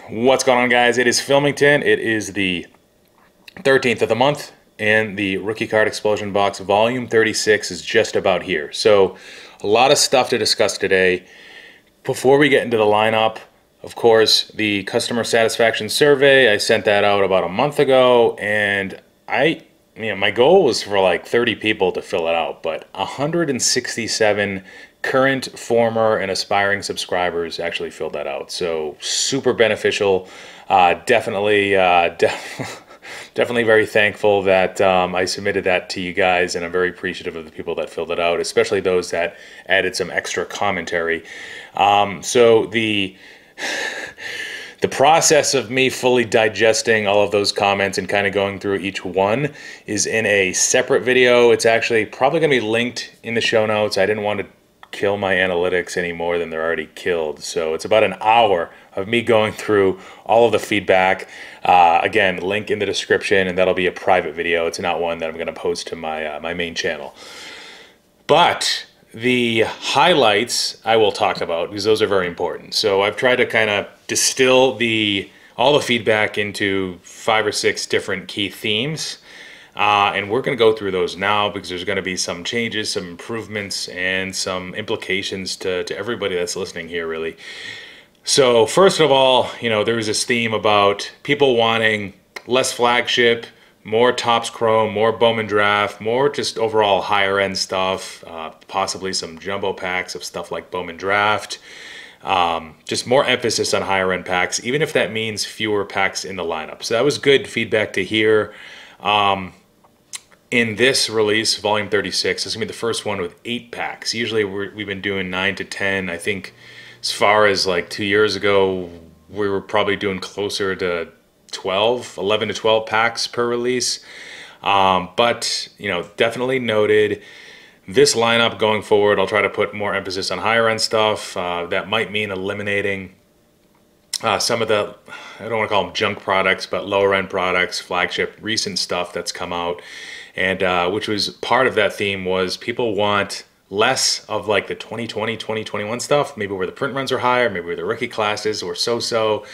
What's going on, guys? It is Filmington. It is the 13th of the month, and the Rookie Card Explosion Box Volume 36 is just about here. So, a lot of stuff to discuss today. Before we get into the lineup, of course, the customer satisfaction survey, I sent that out about a month ago, and my goal was for like 30 people to fill it out, but 167 current, former, and aspiring subscribers actually filled that out. So super beneficial. Definitely, definitely very thankful that I submitted that to you guys, and I'm very appreciative of the people that filled it out, especially those that added some extra commentary. So the process of me fully digesting all of those comments and kind of going through each one is in a separate video. It's actually probably going to be linked in the show notes. I didn't want to kill my analytics any more than they're already killed. So it's about an hour of me going through all of the feedback. Again, link in the description, and that'll be a private video. It's not one that I'm going to post to my main channel. But the highlights I will talk about, because those are very important. So I've tried to kind of distill all the feedback into 5 or 6 different key themes. And we're going to go through those now, because there's going to be some changes, some improvements, and some implications to everybody that's listening here, really. So first of all, there was this theme about people wanting less flagship, more Topps Chrome, more Bowman Draft, more just overall higher end stuff, possibly some jumbo packs of stuff like Bowman Draft, just more emphasis on higher end packs, even if that means fewer packs in the lineup. So that was good feedback to hear. In this release, Volume 36, this is going to be the first one with 8 packs. Usually we've been doing 9 to 10. I think as far as like 2 years ago, we were probably doing closer to 11 to 12 packs per release. But definitely noted this lineup going forward. I'll try to put more emphasis on higher end stuff. That might mean eliminating some of the, I don't want to call them junk products, but lower end products, flagship, recent stuff that's come out. And which was part of that theme was people want less of like the 2020, 2021 stuff, maybe where the print runs are higher, maybe where the rookie classes or so-so,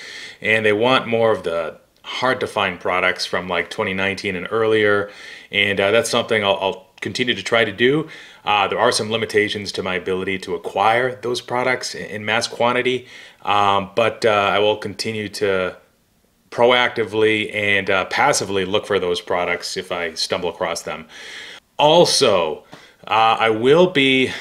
and they want more of the hard to find products from like 2019 and earlier. And that's something I'll continue to try to do. There are some limitations to my ability to acquire those products in mass quantity, but I will continue to proactively and passively look for those products if I stumble across them. Also, I will be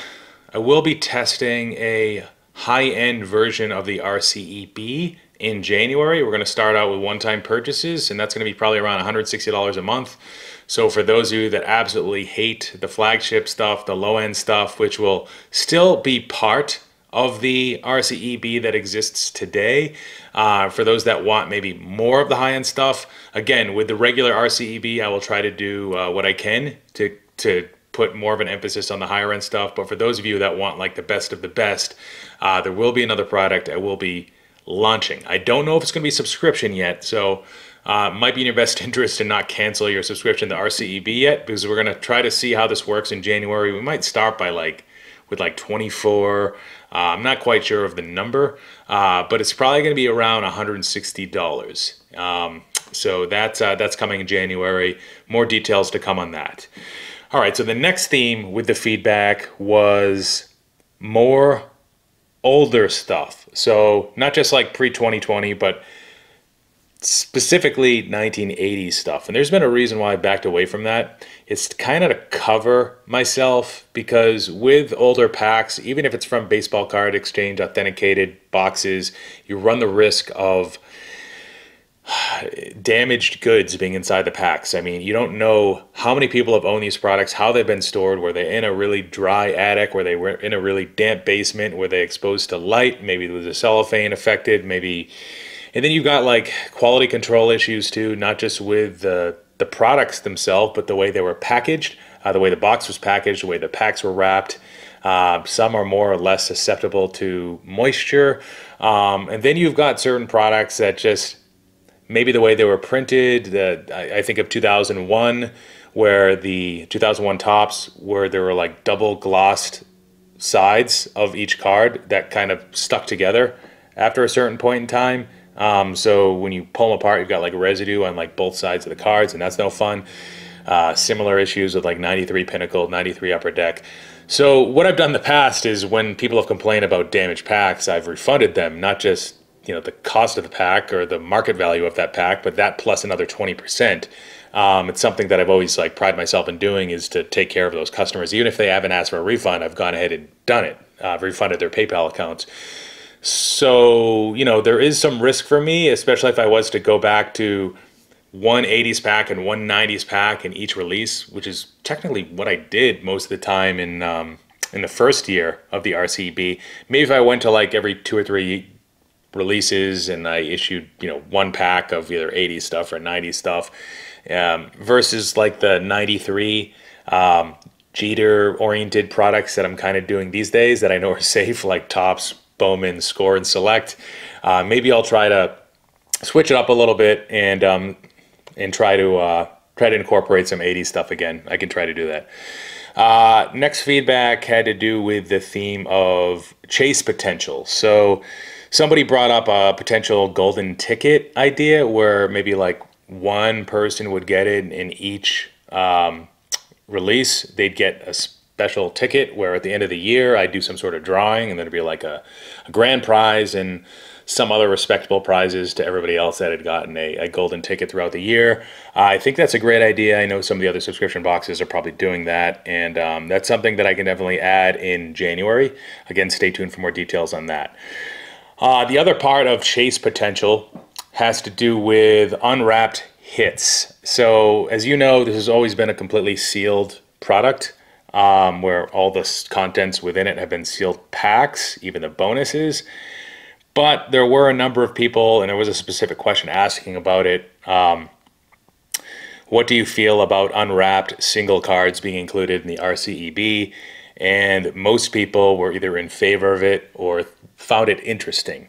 testing a high-end version of the RCEB in January. We're going to start out with one-time purchases, and that's going to be probably around $160 a month. So for those of you that absolutely hate the flagship stuff, the low-end stuff, which will still be part of the RCEB that exists today, for those that want maybe more of the high-end stuff, again, with the regular RCEB, I will try to do what I can to put more of an emphasis on the higher end stuff. But for those of you that want like the best of the best, there will be another product I will be launching. I don't know if it's going to be subscription yet, so it might be in your best interest to not cancel your subscription to RCEB yet, because we're going to try to see how this works in January. We might start by with 24. I'm not quite sure of the number, but it's probably going to be around $160. So that's coming in January. More details to come on that. All right, so the next theme with the feedback was more older stuff. So not just like pre-2020, but specifically 1980s stuff. And there's been a reason why I backed away from that. It's kind of to cover myself, because with older packs, even if it's from Baseball Card Exchange authenticated boxes, you run the risk of damaged goods being inside the packs. I mean, you don't know how many people have owned these products, how they've been stored. Were they in a really dry attic? Were they in a really damp basement? Were they exposed to light? Maybe there was a cellophane affected, maybe. And then you've got like quality control issues too, not just with the products themselves, but the way they were packaged, the way the box was packaged, the way the packs were wrapped. Some are more or less susceptible to moisture. And then you've got certain products that just, maybe the way they were printed. I think of 2001, where the 2001 Topps, where there were like double glossed sides of each card that kind of stuck together after a certain point in time. So when you pull them apart, you've got like residue on like both sides of the cards, and that's no fun. Similar issues with like 93 Pinnacle, 93 Upper Deck. So what I've done in the past is when people have complained about damaged packs, I've refunded them, not just the cost of the pack or the market value of that pack, but that plus another 20%. It's something that I've always like pride myself in doing, is to take care of those customers. Even if they haven't asked for a refund, I've gone ahead and done it. I've refunded their PayPal accounts. So, there is some risk for me, especially if I was to go back to one 80s pack and one 90s pack in each release, which is technically what I did most of the time in the first year of the RCB. Maybe if I went to like every 2 or 3 releases and I issued, one pack of either 80s stuff or 90s stuff, versus like the 93 Jeter oriented products that I'm kind of doing these days that I know are safe, like Topps, Bowman, Score, and Select. Maybe I'll try to switch it up a little bit and try to incorporate some 80s stuff again. I can try to do that. Next feedback had to do with the theme of chase potential. So somebody brought up a potential golden ticket idea where maybe like one person would get it in each release. They'd get a special ticket where at the end of the year I'd do some sort of drawing, and then it'd be like a grand prize and some other respectable prizes to everybody else that had gotten a golden ticket throughout the year. I think that's a great idea. I know some of the other subscription boxes are probably doing that, and that's something that I can definitely add in January. Again, stay tuned for more details on that. The other part of chase potential has to do with unwrapped hits. So as you know, this has always been a completely sealed product, where all the contents within it have been sealed packs, even the bonuses. But there were a number of people, and there was a specific question asking about it. What do you feel about unwrapped single cards being included in the RCEB? And most people were either in favor of it or found it interesting.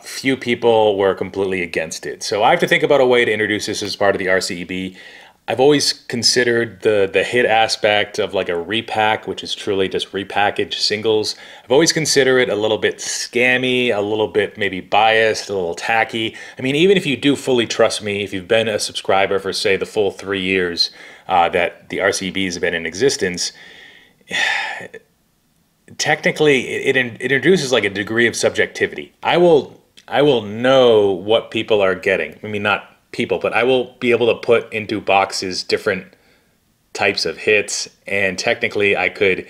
Few people were completely against it. So I have to think about a way to introduce this as part of the RCEB. I've always considered the hit aspect of like a repack, which is truly just repackaged singles. I've always considered it a little bit scammy, a little bit maybe biased, a little tacky. I mean, even if you do fully trust me, if you've been a subscriber for say the full 3 years that the RCBs have been in existence, technically it introduces like a degree of subjectivity. I will know what people are getting. I mean, not people, but I will be able to put into boxes different types of hits, and technically I could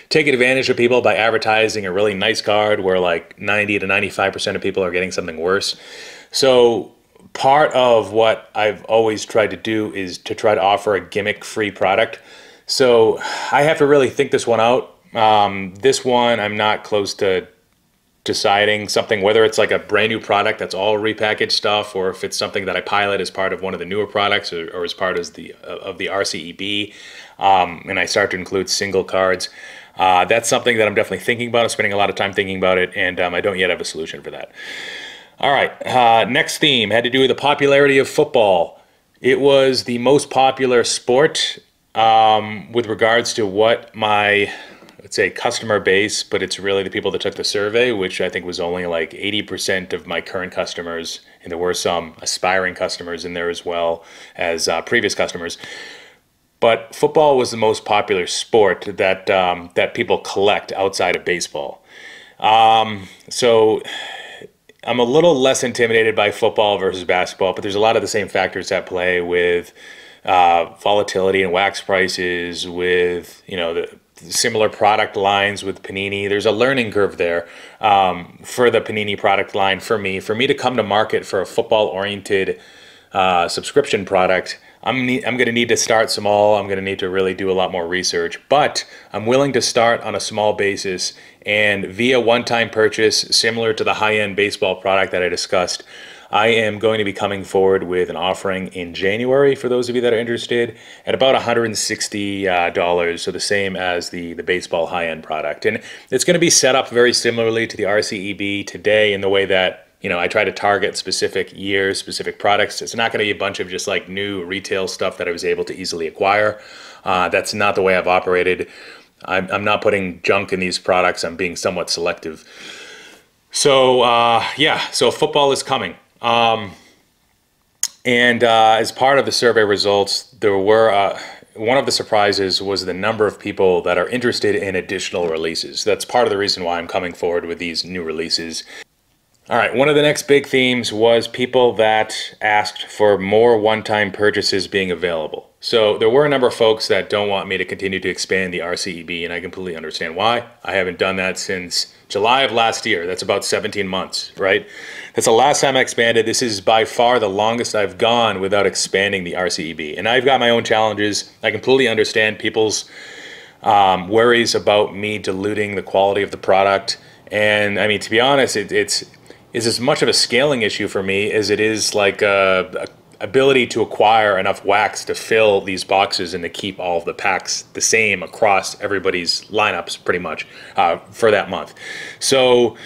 take advantage of people by advertising a really nice card where like 90 to 95% of people are getting something worse. So part of what I've always tried to do is to try to offer a gimmick-free product. So I have to really think this one out. This one I'm not close to deciding something, whether it's like a brand new product that's all repackaged stuff, or if it's something that I pilot as part of one of the newer products, or as part of the RCEB, and I start to include single cards. That's something that I'm definitely thinking about. I'm spending a lot of time thinking about it, and I don't yet have a solution for that. All right, next theme had to do with the popularity of football. It was the most popular sport with regards to what my, let's say, customer base, but it's really the people that took the survey, which I think was only like 80% of my current customers, and there were some aspiring customers in there as well as previous customers. But football was the most popular sport that that people collect outside of baseball. So I'm a little less intimidated by football versus basketball, but there's a lot of the same factors at play with volatility and wax prices, with the similar product lines with Panini. There's a learning curve there for the Panini product line for me to come to market for a football oriented subscription product. I'm going to need to start small. I'm going to need to really do a lot more research, but I'm willing to start on a small basis, and via one-time purchase, similar to the high-end baseball product that I discussed, I am going to be coming forward with an offering in January for those of you that are interested at about $160, so the same as the baseball high-end product. And it's going to be set up very similarly to the RCEB today in the way that I try to target specific years, specific products. It's not going to be a bunch of just like new retail stuff that I was able to easily acquire. That's not the way I've operated. I'm not putting junk in these products. I'm being somewhat selective. So yeah, so football is coming. And as part of the survey results, there were one of the surprises was the number of people that are interested in additional releases. That's part of the reason why I'm coming forward with these new releases. All right, one of the next big themes was people that asked for more one-time purchases being available. So there were a number of folks that don't want me to continue to expand the RCEB, and I completely understand why. I haven't done that since July of last year. That's about 17 months, right? That's the last time I expanded. This is by far the longest I've gone without expanding the RCEB. And I've got my own challenges. I completely understand people's worries about me diluting the quality of the product. And I mean, to be honest, it's as much of a scaling issue for me as it is like a ability to acquire enough wax to fill these boxes and to keep all of the packs the same across everybody's lineups pretty much for that month. So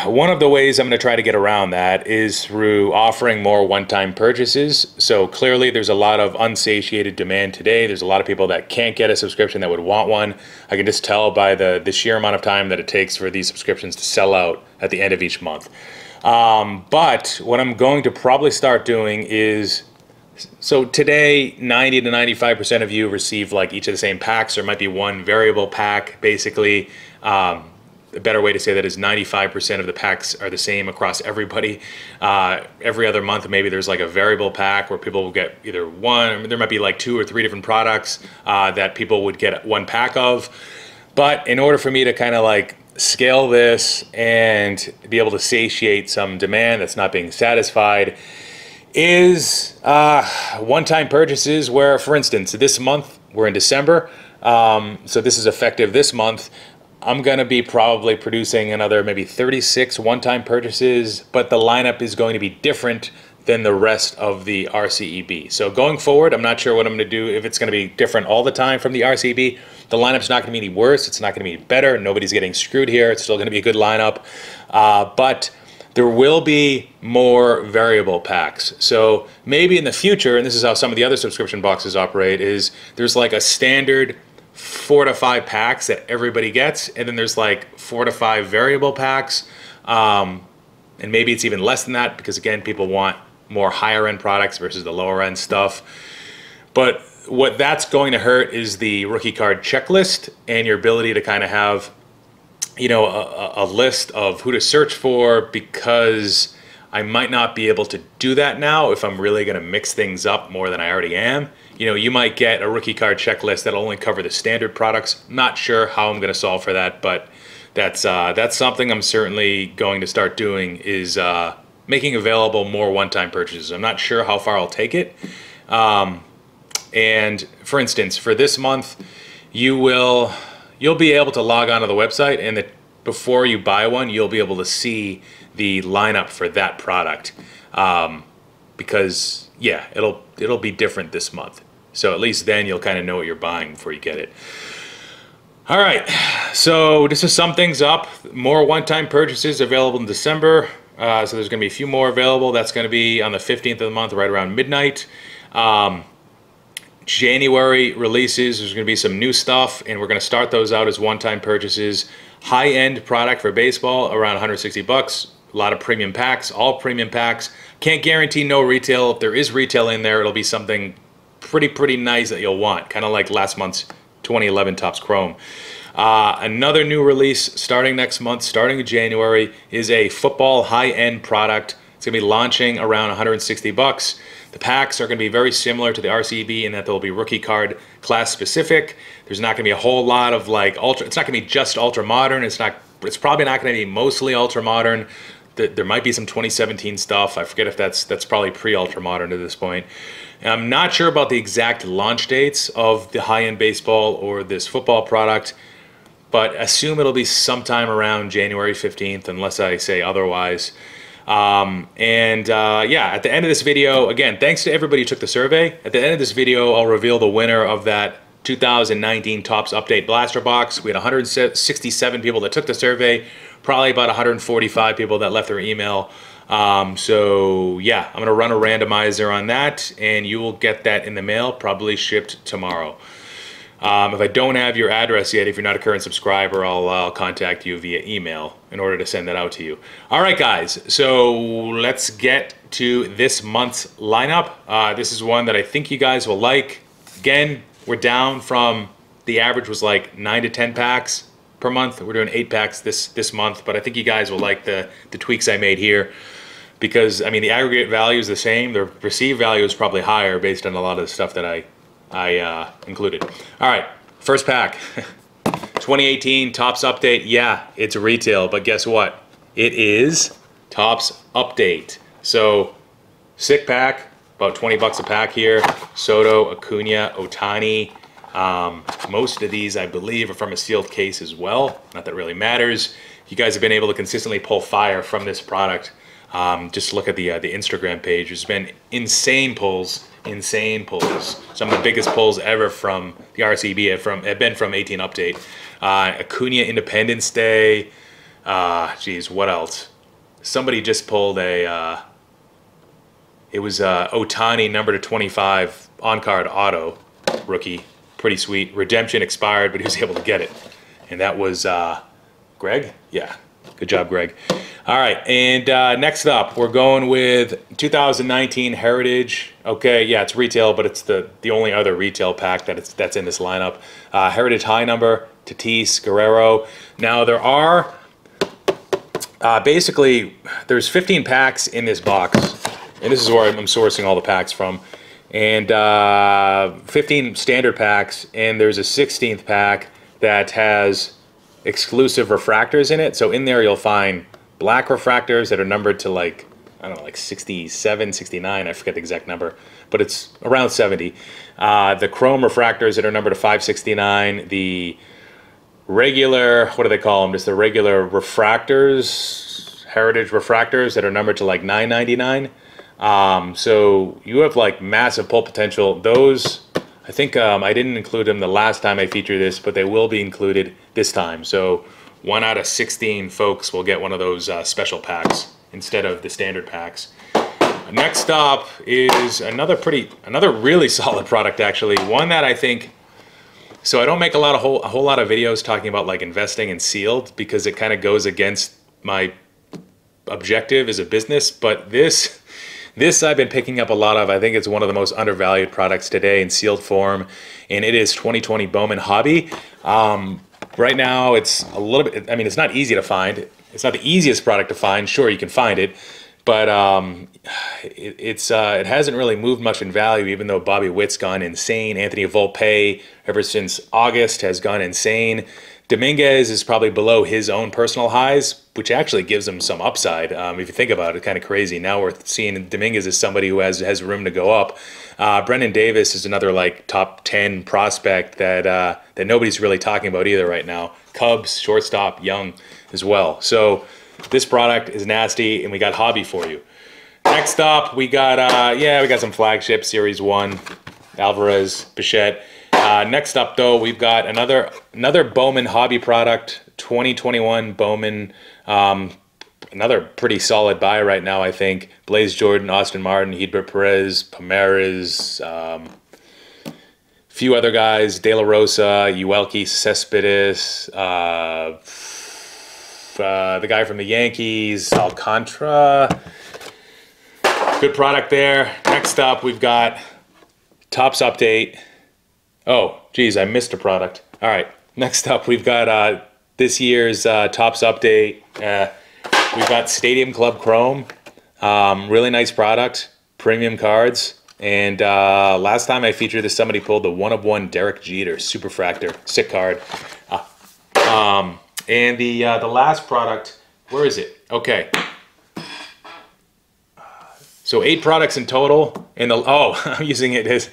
one of the ways I'm going to try to get around that is through offering more one-time purchases. So clearly there's a lot of unsatiated demand today. There's a lot of people that can't get a subscription that would want one. I can just tell by the sheer amount of time that it takes for these subscriptions to sell out at the end of each month. But what I'm going to probably start doing is, so today 90 to 95% of you receive like each of the same packs. There might be one variable pack basically. A better way to say that is 95% of the packs are the same across everybody. Every other month, maybe there's like a variable pack where people will get either one, there might be like 2 or 3 different products that people would get one pack of. But in order for me to kind of like scale this and be able to satiate some demand that's not being satisfied is one-time purchases where, for instance, this month, we're in December, so this is effective this month. I'm going to be probably producing another maybe 36 one-time purchases, but the lineup is going to be different than the rest of the RCEB. So going forward, I'm not sure what I'm going to do, if it's going to be different all the time from the RCEB. The lineup's not going to be any worse. It's not going to be any better. Nobody's getting screwed here. It's still going to be a good lineup. But there will be more variable packs. So maybe in the future, and this is how some of the other subscription boxes operate, is there's like a standard 4 to 5 packs that everybody gets, and then there's like 4 to 5 variable packs, and maybe it's even less than that because again people want more higher end products versus the lower end stuff. But what that's going to hurt is the rookie card checklist and your ability to kind of have, you know, a list of who to search for, because I might not be able to do that now if I'm really going to mix things up more than I already am. You know, you might get a rookie card checklist that'll only cover the standard products. Not sure how I'm going to solve for that, but that's something I'm certainly going to start doing, is making available more one-time purchases. I'm not sure how far I'll take it. And for instance, for this month, you'll be able to log onto the website, and before you buy one, you'll be able to see the lineup for that product, because yeah, it'll be different this month. So at least then you'll kind of know what you're buying before you get it. All right, so just to sum things up, more one-time purchases available in December. So there's going to be a few more available. That's going to be on the 15th of the month, right around midnight. January releases, there's going to be some new stuff, and we're going to start those out as one-time purchases. High-end product for baseball, around 160 bucks. A lot of premium packs, all premium packs. Can't guarantee no retail. If there is retail in there, it'll be something pretty nice that you'll want, kind of like last month's 2011 Topps Chrome. Another new release starting next month, starting in January, is a football high-end product. It's going to be launching around 160 bucks. The packs are going to be very similar to the RCB in that they'll be rookie card class specific. There's not going to be a whole lot of like ultra. It's not going to be just ultra modern. It's probably not going to be mostly ultra modern. There might be some 2017 stuff. I forget if that's probably pre-ultra modern at this point. And I'm not sure about the exact launch dates of the high-end baseball or this football product, but assume it'll be sometime around January 15th, unless I say otherwise. Yeah, at the end of this video, again, thanks to everybody who took the survey. At the end of this video, I'll reveal the winner of that 2019 Topps Update Blaster Box. We had 167 people that took the survey, probably about 145 people that left their email. So yeah, I'm going to run a randomizer on that, and you will get that in the mail, probably shipped tomorrow. If I don't have your address yet, if you're not a current subscriber, I'll contact you via email in order to send that out to you. All right, guys, so let's get to this month's lineup. This is one that I think you guys will like. Again, we're down from, the average was like 9 to 10 packs per month. We're doing 8 packs this month, but I think you guys will like the tweaks I made here, because, I mean, the aggregate value is the same. The perceived value is probably higher based on a lot of the stuff that I included. All right, first pack. 2018 Topps Update. Yeah, it's retail, but guess what? It is Topps Update. So, sick pack, about 20 bucks a pack here. Soto, Acuna, Ohtani. Most of these, I believe, are from a sealed case as well. Not that it really matters. You guys have been able to consistently pull fire from this product. Just look at the Instagram page. There's been insane pulls. Some of the biggest pulls ever from the RCB have been from 18 Update. Acuna Independence Day. Geez, what else? Somebody just pulled a. It was Ohtani number to 25 on card auto rookie. Pretty sweet. Redemption expired, but he was able to get it, and that was Greg. Yeah, good job, Greg. All right, and next up, we're going with 2019 Heritage. Okay, yeah, it's retail, but it's the only other retail pack that's in this lineup. Heritage High Number, Tatis, Guerrero. Now, there are, basically, there's 15 packs in this box, and this is where I'm sourcing all the packs from. And 15 standard packs, and there's a 16th pack that has exclusive refractors in it. So in there, you'll find black refractors that are numbered to, like, I don't know, like 67, 69, I forget the exact number, but it's around 70. The chrome refractors that are numbered to 569, the regular, what do they call them, just the regular refractors, heritage refractors that are numbered to like 999. So you have like massive pull potential. Those, I think I didn't include them the last time I featured this, but they will be included this time. So 1 out of 16 folks will get one of those special packs instead of the standard packs. Next up is another really solid product, actually. One that I think, so I don't make a whole lot of videos talking about like investing in sealed, because it kind of goes against my objective as a business, but this I've been picking up a lot of. I think it's one of the most undervalued products today in sealed form, and it is 2020 Bowman Hobby. Right now, it's a little bit, I mean, it's not easy to find. It's not the easiest product to find. Sure, you can find it, but it hasn't really moved much in value, even though Bobby Witt's gone insane. Anthony Volpe, ever since August, has gone insane. Dominguez is probably below his own personal highs, which actually gives him some upside. If you think about it, kind of crazy. Now we're seeing Dominguez as somebody who has room to go up. Brendan Davis is another like top 10 prospect that nobody's really talking about either right now. Cubs, shortstop, young as well. So this product is nasty, and we got Hobby for you. Next up, we got we got some flagship Series 1, Alvarez, Bichette. Next up, though, we've got another Bowman Hobby product, 2021 Bowman. Another pretty solid buy right now, I think. Blaze Jordan, Austin Martin, Hedbert Perez, Pomeranz, few other guys, De La Rosa, Uelke, Cespedes, the guy from the Yankees, Alcantara. Good product there. Next up, we've got Topps Update. Oh, geez, I missed a product. All right, next up, we've got this year's Topps Update. We've got Stadium Club Chrome. Really nice product, premium cards. And last time I featured this, somebody pulled the 1/1 Derek Jeter Superfractor, sick card. And the last product, where is it? Okay. So 8 products in total. And I'm using it as,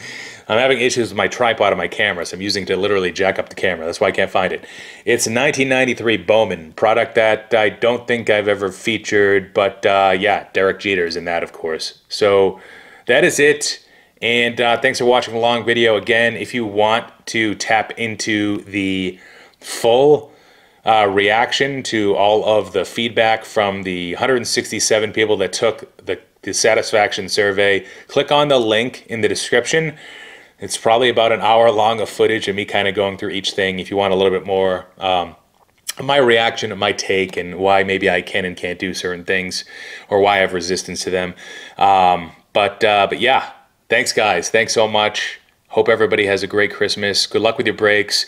I'm having issues with my tripod on my camera, so I'm using it to literally jack up the camera. That's why I can't find it. It's a 1993 Bowman product that I don't think I've ever featured, but yeah, Derek Jeter's in that, of course. So that is it. And thanks for watching the long video. Again, if you want to tap into the full reaction to all of the feedback from the 167 people that took the satisfaction survey, click on the link in the description. It's probably about an hour long of footage of me kind of going through each thing. If you want a little bit more, my reaction, my take, and why maybe I can and can't do certain things, or why I have resistance to them. But yeah, thanks guys. Thanks so much. Hope everybody has a great Christmas. Good luck with your breaks.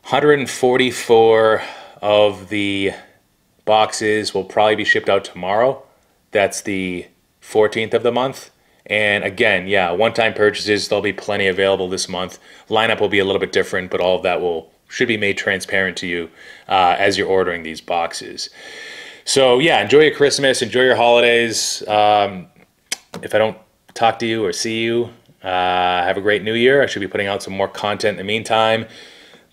144 of the boxes will probably be shipped out tomorrow. That's the 14th of the month. And again, yeah, one-time purchases, there'll be plenty available this month. Lineup will be a little bit different, but all of that should be made transparent to you as you're ordering these boxes. So yeah, enjoy your Christmas, enjoy your holidays. If I don't talk to you or see you, have a great new year. I should be putting out some more content in the meantime.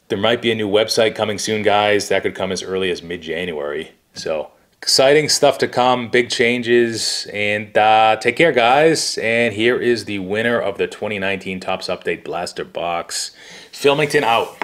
There might be a new website coming soon, guys. That could come as early as mid-January. So exciting stuff to come, big changes, and take care, guys. And here is the winner of the 2019 Topps Update Blaster Box. Filmington out.